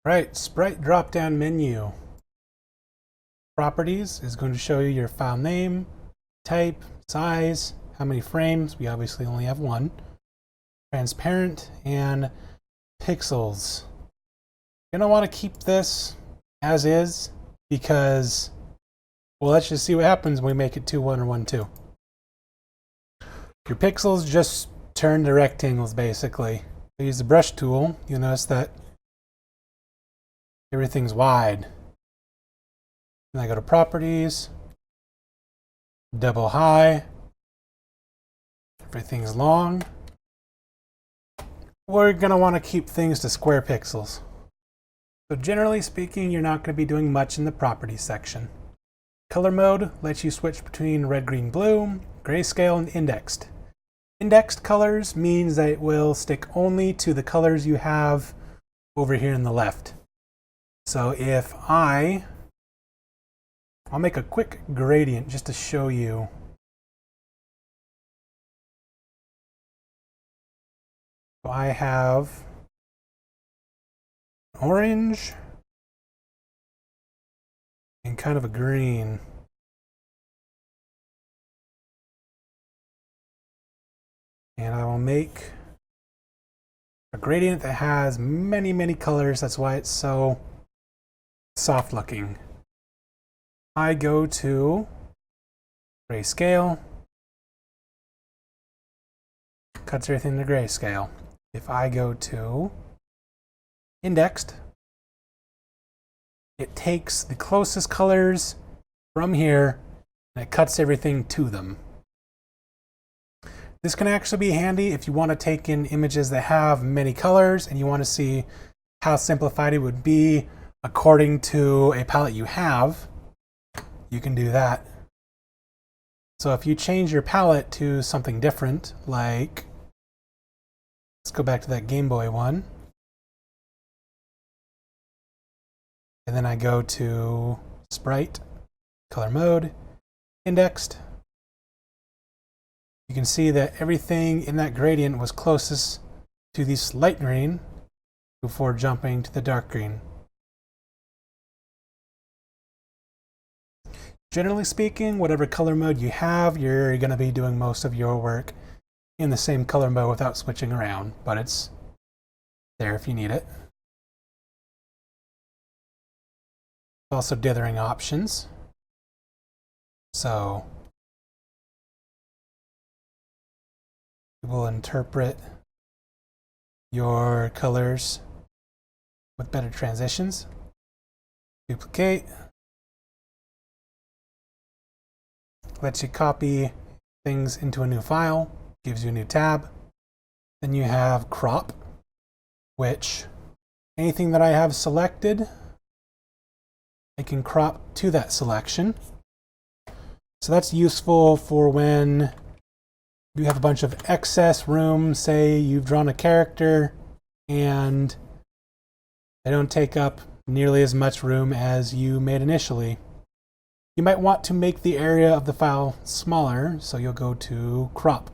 Right, Sprite drop-down menu. Properties is going to show you your file name, type, size, how many frames. We obviously only have one. Transparent and pixels. You're going to want to keep this as is because, well, let's just see what happens when we make it 2-1 or 1-2. Your pixels just turn to rectangles basically. I use the brush tool. You'll notice that everything's wide. And I go to properties, double high, everything's long. We're going to want to keep things to square pixels. So generally speaking, you're not going to be doing much in the properties section. Color mode lets you switch between red, green, blue, grayscale, and indexed. Indexed colors means that it will stick only to the colors you have over here in the left. So if I'll make a quick gradient just to show you. So I have orange and kind of a green. And I will make a gradient that has many, many colors. That's why it's so soft looking. I go to grayscale, cuts everything to grayscale. If I go to indexed, it takes the closest colors from here and it cuts everything to them. This can actually be handy if you want to take in images that have many colors and you want to see how simplified it would be according to a palette you have. You can do that. So if you change your palette to something different, like, let's go back to that Game Boy one. And then I go to Sprite, color mode, indexed. You can see that everything in that gradient was closest to the light green before jumping to the dark green. Generally speaking, whatever color mode you have, you're going to be doing most of your work in the same color mode without switching around, but it's there if you need it. Also dithering options. So it will interpret your colors with better transitions. Duplicate. Lets you copy things into a new file, gives you a new tab. Then you have crop, which anything that I have selected, I can crop to that selection. So that's useful for when you have a bunch of excess room. Say you've drawn a character and they don't take up nearly as much room as you made initially. You might want to make the area of the file smaller, so you'll go to crop.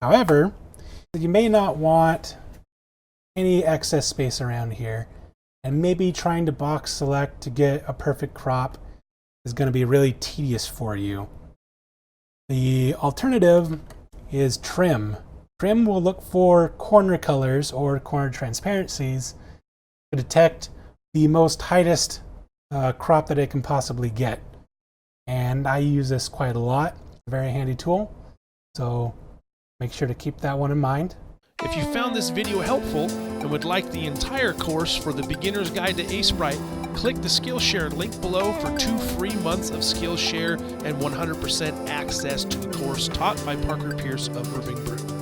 However, you may not want any excess space around here, and maybe trying to box select to get a perfect crop is going to be really tedious for you. The alternative is trim. Trim will look for corner colors or corner transparencies to detect the most tightest crop that it can possibly get. And I use this quite a lot. It's a very handy tool. So make sure to keep that one in mind. If you found this video helpful and would like the entire course for the Beginner's Guide to Aseprite, click the SKILLSHARE link below for 2 free months of SKILLSHARE and 100% access to the course taught by Parker Pierce of Irving Brew.